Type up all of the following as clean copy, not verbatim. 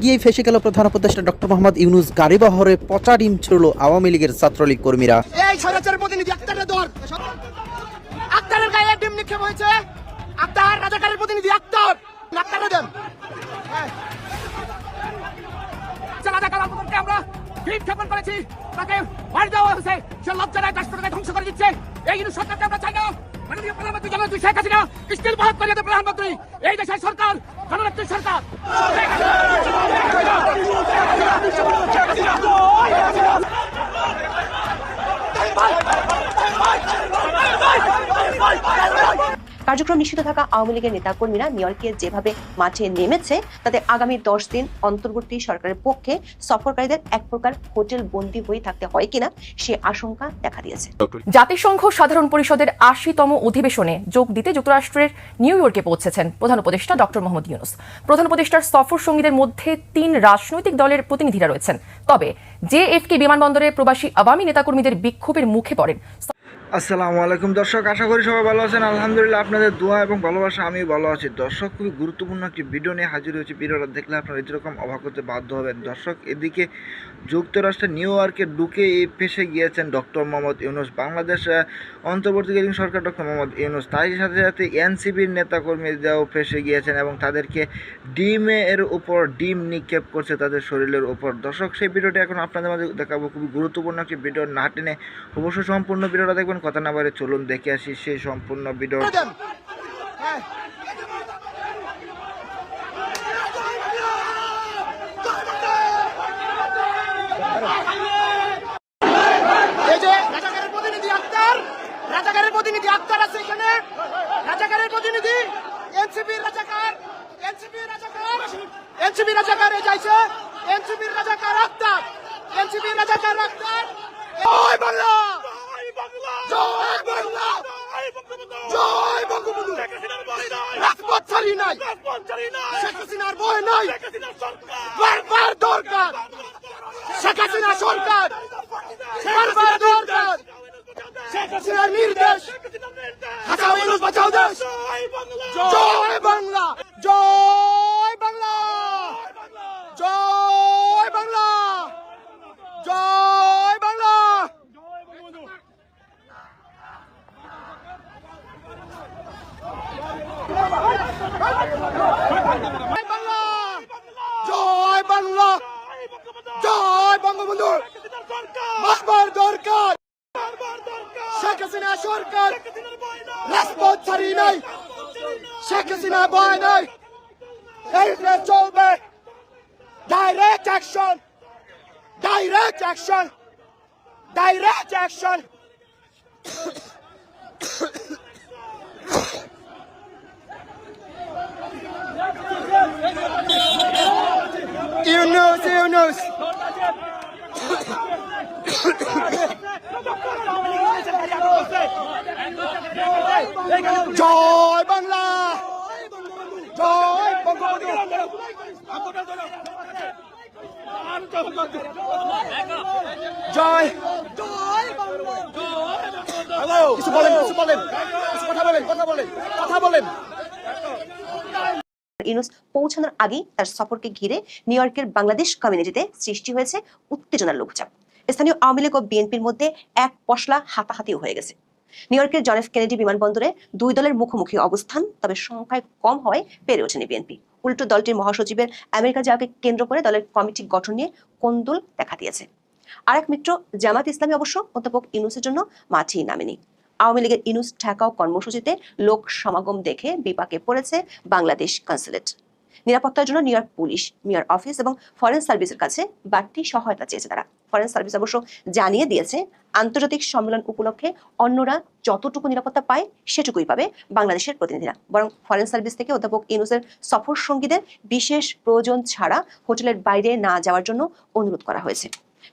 গিয়ে ফেসে গেল প্রধান উপদেষ্টা ডক্টর মোহাম্মদ ইউনূস। গাড়ি বহরে পচা ডিম ছুড়ল আওয়ামী লীগের ছাত্রলীগ কর্মীরা। এই স্বৈরাচারের প্রতিনিধি আক্তারের দর, আক্তারের গায়ে ডিম নিক্ষেপ হয়েছে। আক্তার রাজাকারের প্রতিনিধি আক্তার, আক্তারে দেন। রাজাকার আন্দোলনকে আমরা বিক্ষেপণ করেছি, তাকে মারি দেওয়া হয়েছে। সে লজ্জায় রাষ্ট্রটাকে ধ্বংস করে দিচ্ছে। এই কিন্তু সরকারকে আমরা চাই না। মাননীয় প্রধানমন্ত্রী জননেত্রী শেখ হাসিনা স্টিল বহাল করে দিতে প্রধানমন্ত্রী। এই দেশের সরকার জননেত্রীর সরকার। কার্যক্রম নিষিদ্ধ থাকা আওয়ামী লীগের নেতাকর্মীরা নিউ ইয়র্কে যেভাবে মাঠে নেমেছে তাতে আগামী 10 দিন অন্তর্বর্তী সরকারের পক্ষে সফরকারীদের এক প্রকার হোটেল বন্দী হয়ে থাকতে হয় কিনা সে আশঙ্কা দেখা দিয়েছে। জাতিসংঘ সাধারণ পরিষদের 80তম অধিবেশনে যোগ দিতে যুক্তরাষ্ট্রের নিউ ইয়র্কে পৌঁছেছেন প্রধান উপদেষ্টা ডক্টর মোহাম্মদ ইউনূস। প্রধান উপদেষ্টার সফর সঙ্গীদের মধ্যে 3 রাজনৈতিক দলের প্রতিনিধিরা রয়েছেন। তবে জেএফকে বিমানবন্দরে প্রবাসী আওয়ামী নেতাকর্মীদের বিক্ষোভের মুখে পড়েন। আসসালামু আলাইকুম দর্শক, আশা করি সবাই ভালো আছেন। আলহামদুলিল্লাহ, আপনাদের দোয়া এবং ভালোবাসা আমি ভালো আছি। দর্শক, খুবই গুরুত্বপূর্ণ একটি ভিডিও নিয়ে হাজির হয়েছে। ভিডিওটা দেখলে আপনারা এরকম অবাক হতে বাধ্য হবেন। দর্শক, এদিকে যুক্তরাষ্ট্রের নিউ ইয়র্কে ঢুকে ফেসে গিয়েছেন ডক্টর মোহাম্মদ ইউনূস। বাংলাদেশ অন্তর্বর্তীকালীন সরকার ডক্টর মোহাম্মদ ইউনূস, তাই সাথে সাথে এনসিপির নেতাকর্মীরাও ফেসে গিয়েছেন এবং তাদেরকে ডিমের উপর ডিম নিক্ষেপ করছে তাদের শরীরের উপর। দর্শক, সেই ভিডিওটা এখন আপনাদের মাঝে দেখাবো। খুবই গুরুত্বপূর্ণ একটি ভিডিও, না টেনে অবশ্যই সম্পূর্ণ ভিডিওটা দেখবেন। কথা না বাড়ে চলুন দেখে আসি সেই সম্পূর্ণ ভিডিও। রাজাকারের প্রতিনিধি আক্তার আছে এখানে। রাজাকারের প্রতিনিধি এনসিপির রাজাকার, এনসিপির রাজাকার, এনসিপির রাজাকার যাইছে। এনসিপির রাজাকার আক্তার, এনসিপির রাজাকার আক্তার। জয় বাংলা, জয় বাংলা, জয় বঙ্গবন্ধু। রাজপথ ছাড়ি নাই, শেখ হাসিনার ভয় নাই। বারবার দরকার শেখ হাসিনা সরকার, বারবার দরকার শেখ হাসিনার নির্দেশ। বাঁচাও ইউনূস, বাঁচাও দেশ। জয় বাংলা, জয় বাংলা, জয় বাংলা, জয় বাংলা। জয় বাংলা, জয় বঙ্গবন্ধু। বারবার দরকার শেখ হাসিনা সরকার, রাজপথ ছাড়ি নাই, শেখ হাসিনা ভয় নাই। এই চলবে direct action, direct action, direct action. Yunus, Yunus. জয় বাংলা, জয় বঙ্গবন্ধু। জয়, কিছু বলেন, কিছু বলেন, কিছু কথা বলেন, কথা বলেন, কথা বলেন। ইউনূস পৌঁছানোর আগেই তার সফরকে ঘিরে নিউ ইয়র্কের বাংলাদেশ কমিউনিটিতে সৃষ্টি হয়েছে উত্তেজনার লঘুচাপ। স্থানীয় আওয়ামী লীগ ও বিএনপির মধ্যে এক পশলা হাতাহাতিও হয়ে গেছে। নিউ ইয়র্কের জন এফ কেনেডি বিমানবন্দরে 2 দলের মুখোমুখি অবস্থান, তবে সংখ্যায় কম হওয়ায় পেরে ওঠেনি বিএনপি। উল্টো দলটির মহাসচিবের আমেরিকা যাওয়াকে কেন্দ্র করে দলের কমিটি গঠন নিয়ে কোন্দল দেখা দিয়েছে। আরেক মিত্র জামাত ইসলামী অবশ্য অধ্যাপক ইউনূসের জন্য মাঠেই নামেনি। আওয়ামী লীগের ইউনূস ঠেকাও কর্মসূচিতে লোক সমাগম দেখে বিপাকে পড়েছে বাংলাদেশ কনসুলেট। নিরাপত্তার জন্য new York police, mayor office এবং ফরেন সার্ভিসের কাছে বাড়তি সহায়তা চেয়েছে তারা। ফরেন সার্ভিস অবশ্য জানিয়ে দিয়েছে আন্তর্জাতিক সম্মেলন উপলক্ষে অন্যরা যতটুকু নিরাপত্তা পায় সেটুকুই পাবে বাংলাদেশের প্রতিনিধিরা। বরং ফরেন সার্ভিস থেকে অধ্যাপক ইউনূসের সফর সঙ্গীদের বিশেষ প্রয়োজন ছাড়া হোটেলের বাইরে না যাওয়ার জন্য অনুরোধ করা হয়েছে।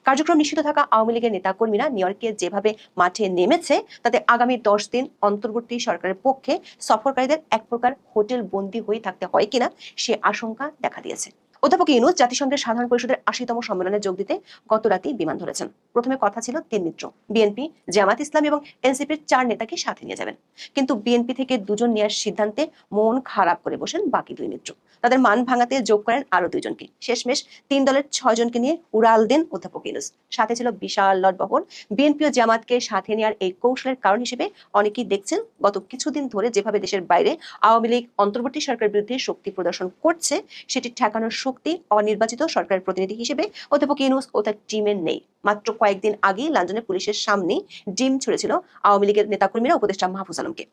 কার্যক্রম নিষিদ্ধ থাকা আওয়ামী লীগের নেতাকর্মীরা নিউ ইয়র্কে যেভাবে মাঠে নেমেছে তাতে আগামী 10 দিন অন্তর্বর্তী সরকারের পক্ষে সফরকারীদের এক প্রকার হোটেল বন্দী হয়ে থাকতে হয় কিনা সে আশঙ্কা দেখা দিয়েছে। অধ্যাপক ইউনূস জাতিসংঘের সাধারণ পরিষদের ৮০তম সম্মেলনে যোগ দিতে গত রাতেই বিমান ধরেছেন। প্রথমে কথা ছিল ৩ মিত্র, বিএনপি, জামাত ইসলাম এবং এনসিপির ৪ নেতাকে সাথে নিয়ে যাবেন। কিন্তু বিএনপি থেকে ২ জন নেওয়ার সিদ্ধান্তে মন খারাপ করে বসেন বাকি ২ মিত্র। তাদের মান ভাঙাতে যোগ করেন আরো ২ জনকে। শেষমেশ ৩ দলের ৬ জনকে নিয়ে উড়াল দেন অধ্যাপক ইউনূস। সাথে ছিল বিশাল লটবহর। বিএনপি ও জামাতকে সাথে নেওয়ার এই কৌশলের কারণ হিসেবে অনেকেই দেখছেন গত কিছুদিন ধরে যেভাবে দেশের বাইরে আওয়ামী লীগ অন্তর্বর্তী সরকারের বিরুদ্ধে শক্তি প্রদর্শন করছে, সেটি ঠেকানোর শক্তি অনির্বাচিত সরকারের প্রতিনিধি হিসেবে অধ্যাপক ইউনূস ও তার টিমের নেই। মাত্র কয়েকদিন আগেই লন্ডনে পুলিশের সামনে ডিম ছুড়েছিল আওয়ামী লীগের নেতাকর্মীরা উপদেষ্টা মাহফুজ আলমকে।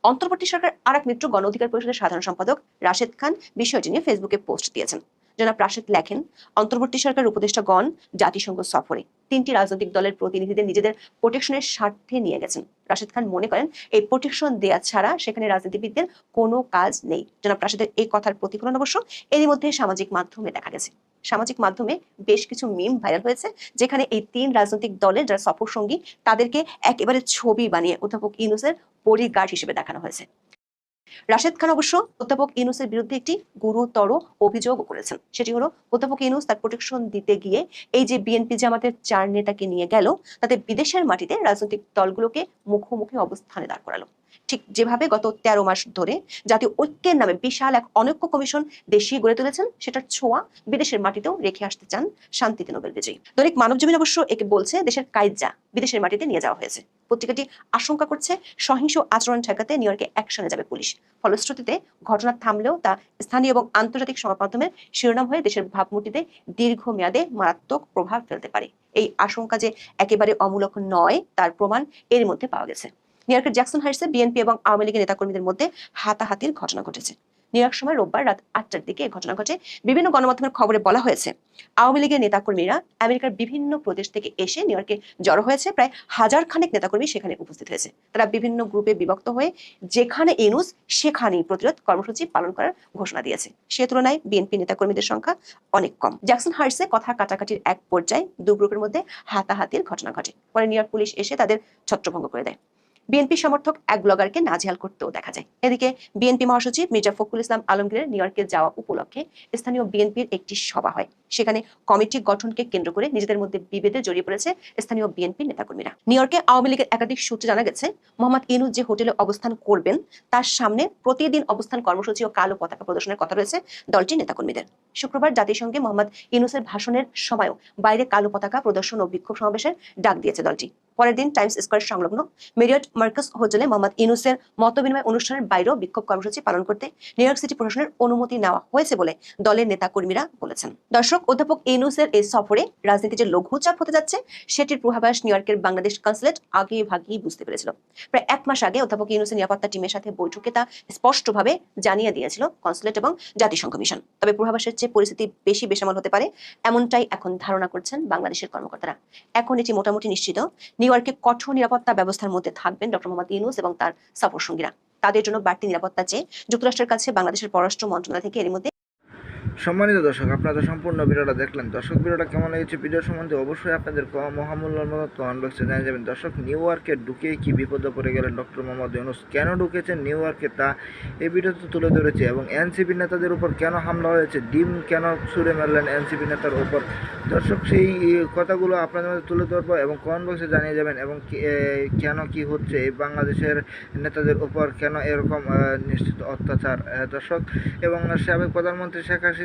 অন্তর্বর্তী সরকার আরেক মিত্র গণ অধিকার পরিষদের সাধারণ সম্পাদক রাশেদ খান বিষয়টি নিয়ে ফেসবুকে পোস্ট দিয়েছেন। জনাব রাশেদ লেখেন, অন্তর্বর্তী সরকার উপদেষ্টাগণ জাতিসংঘ সফরে ৩টি রাজনৈতিক দলের প্রতিনিধিদের নিজেদের প্রোটেকশনের স্বার্থে নিয়ে গেছেন। রাশেদ খান মনে করেন এই প্রোটেকশন দেয়া ছাড়া সেখানে রাজনীতিবিদদের কোনো কাজ নেই। জনাব রাশেদের এই কথার প্রতিফলন অবশ্য এরই মধ্যে সামাজিক মাধ্যমে দেখা গেছে। সামাজিক মাধ্যমে বেশ কিছু মিম ভাইরাল হয়েছে, যেখানে এই ৩ রাজনৈতিক দলের যারা সফর সঙ্গী তাদেরকে একেবারে ছবি বানিয়ে অধ্যাপক ইউনূসের বডিগার্ড হিসেবে দেখানো হয়েছে। রাশেদ খান অবশ্য অধ্যাপক ইউনূসের বিরুদ্ধে একটি গুরুতর অভিযোগ করেছেন। সেটি হলো অধ্যাপক ইউনূস তার প্রোটেকশন দিতে গিয়ে এই যে বিএনপি জামাতের ৪ নেতাকে নিয়ে গেল, তাতে বিদেশের মাটিতে রাজনৈতিক দলগুলোকে মুখোমুখি অবস্থানে দাঁড় করালো। ঠিক যেভাবে গত ১৩ মাস ধরে জাতীয় ঐক্যের নামে বিশাল এক অনৈক্য কমিশন দেশে গড়ে তুলেছেন, সেটার ছোঁয়া বিদেশের মাটিতেও রেখে আসতে চান শান্তিতে নোবেল বিজয়ী। দৈনিক মানবজমিন অবশ্য একে বলছে দেশের কাইজ্জা বিদেশের মাটিতে নিয়ে যাওয়া হয়েছে। পত্রিকাটি আশঙ্কা করছে সহিংস আচরণ ঠেকাতে নিউ ইয়র্কে অ্যাকশনে যাবে পুলিশ। ফলশ্রুতিতে ঘটনা থামলেও তা স্থানীয় এবং আন্তর্জাতিক সংবাদ মাধ্যমের শিরোনাম হয়ে দেশের ভাবমূর্তিতে দীর্ঘমেয়াদে মারাত্মক প্রভাব ফেলতে পারে। এই আশঙ্কা যে একেবারে অমূলক নয় তার প্রমাণ এর মধ্যে পাওয়া গেছে। নিউ ইয়র্কের জ্যাকসন হাইটসে বিএনপি এবং আওয়ামী লীগের নেতাকর্মীদের মধ্যে হাতাহাতির ঘটনা ঘটেছে। নিউ ইয়র্ক সময় রোববার রাত ৮টার দিকে এই ঘটনা ঘটে। বিভিন্ন গণমাধ্যমের খবরে বলা হয়েছে আওয়ামী লীগের নেতাকর্মীরা আমেরিকার বিভিন্ন প্রদেশ থেকে এসে নিউ ইয়র্কে জড়ো হয়েছে। প্রায় ১০০০ খানেক নেতাকর্মী সেখানে উপস্থিত হয়েছে। তারা বিভিন্ন গ্রুপে বিভক্ত হয়ে যেখানে ইউনূস সেখানেই প্রতিরোধ কর্মসূচি পালন করার ঘোষণা দিয়েছে। সে তুলনায় বিএনপি নেতাকর্মীদের সংখ্যা অনেক কম। জ্যাকসন হাইটসে কথা কাটাকাটির এক পর্যায়ে ২ গ্রুপের মধ্যে হাতাহাতির ঘটনা ঘটে। পরে নিউ ইয়র্ক পুলিশ এসে তাদের ছত্রভঙ্গ করে দেয়। বিএনপি সমর্থক এক ব্লগারকে নাজেহাল করতেও দেখা যায়। এদিকে বিএনপি মহাসচিব মির্জা ফখরুল ইসলাম আলমগীরের নিউ ইয়র্কে যাওয়া উপলক্ষে স্থানীয় বিএনপির একটি সভা হয়। সেখানে কমিটি গঠনকে কেন্দ্র করে নিজেদের মধ্যে বিভেদে জড়িয়ে পড়েছে স্থানীয় বিএনপি নেতাকর্মীরা। নিউ ইয়র্কে আওয়ামী লীগের একাধিক সূত্রে জানা গেছে মোহাম্মদ ইউনূস যে হোটেলে অবস্থান করবেন তার সামনে প্রতিদিন অবস্থান কর্মসূচি ও কালো পতাকা প্রদর্শনের কথা রয়েছে দলটির নেতাকর্মীদের। শুক্রবার জাতিসংঘে মোহাম্মদ ইউনূসের ভাষণের সময়ও বাইরে কালো পতাকা প্রদর্শন ও বিক্ষোভ সমাবেশের ডাক দিয়েছে দলটি। পরের দিন টাইমস স্কয়ার সংলগ্ন মেরিয়ট মার্কাস হোটেলে মোহাম্মদ ইউনূসের মতবিনিময় অনুষ্ঠানের বাইরেও বিক্ষোভ কর্মসূচি পালন করতে নিউ ইয়র্ক সিটি প্রশাসনের অনুমতি নেওয়া হয়েছে বলে দলের নেতাকর্মীরা বলেছেন। দর্শক, অধ্যাপক ইউনূসের এই সফরে রাজনীতি যে লঘুচাপ হতে যাচ্ছে সেটির পূর্বাভাস নিউ ইয়র্কের বাংলাদেশ কনসুলেট আগে ভাগেই বুঝতে পেরেছিল। প্রায় ১ মাস আগে অধ্যাপক ইউনূসের নিরাপত্তা টিমের সাথে বৈঠকে তা স্পষ্টভাবে জানিয়ে দিয়েছিল কনসুলেট এবং জাতিসংঘ মিশন। তবে পূর্বাভাসের চেয়ে পরিস্থিতি বেশি বেসামাল হতে পারে এমনটাই এখন ধারণা করছেন বাংলাদেশের কর্মকর্তারা। এখন এটি মোটামুটি নিশ্চিত নিউ ইয়র্কে কঠোর নিরাপত্তা ব্যবস্থার মধ্যে থাকবেন ডক্টর মোহাম্মদ ইউনূস এবং তার সফর সঙ্গীরা। তাদের জন্য বাড়তি নিরাপত্তা চেয়ে যুক্তরাষ্ট্রের কাছে বাংলাদেশের পররাষ্ট্র মন্ত্রণালয় থেকে এর মধ্যে। সম্মানিত দর্শক, আপনারা সম্পূর্ণ ভিডিওটা দেখলেন। দর্শক, ভিডিওটা কেমন লেগেছে ভিডিও সম্বন্ধে অবশ্যই আপনাদের মহামূল্যবান মতামত কমেন্ট বক্সে জানিয়ে যাবেন। দর্শক, নিউ ইয়র্কে ঢুকে কি বিপদে পড়ে গেলেন ডক্টর মোহাম্মদ ইউনূস, কেন ঢুকেছেন নিউ ইয়র্কে তা এই ভিডিওতে তুলে ধরেছে এবং এনসিপি নেতাদের উপর কেন হামলা হয়েছে, ডিম কেন ছুড়ে মারলেন এনসিপি নেতার উপর। দর্শক, সেই কথাগুলো আপনাদের মধ্যে তুলে ধরবো এবং কমেন্ট বক্সে জানিয়ে যাবেন এবং কেন কি হচ্ছে এই বাংলাদেশের নেতাদের উপর, কেন এরকম নিশ্চিত অত্যাচার। দর্শক, এবং সাবেক প্রধানমন্ত্রী শেখ হাসিনা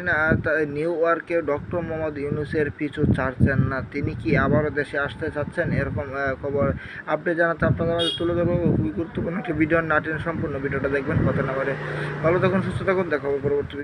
নিউ ইয়র্কে ডক্টর মোহাম্মদ ইউনূসের পিছু ছাড়ছেন না, তিনি কি আবারও দেশে আসতে চাচ্ছেন, এরকম খবর আপডেট জানাতে আপনাদের মাঝে তুলে ধরবো। খুবই গুরুত্বপূর্ণ একটি ভিডিও, নাটেন সম্পূর্ণ ভিডিওটা দেখবেন। কথা না বলে ভালো থাকুন, সুস্থ থাকুন, দেখা হবে পরবর্তী।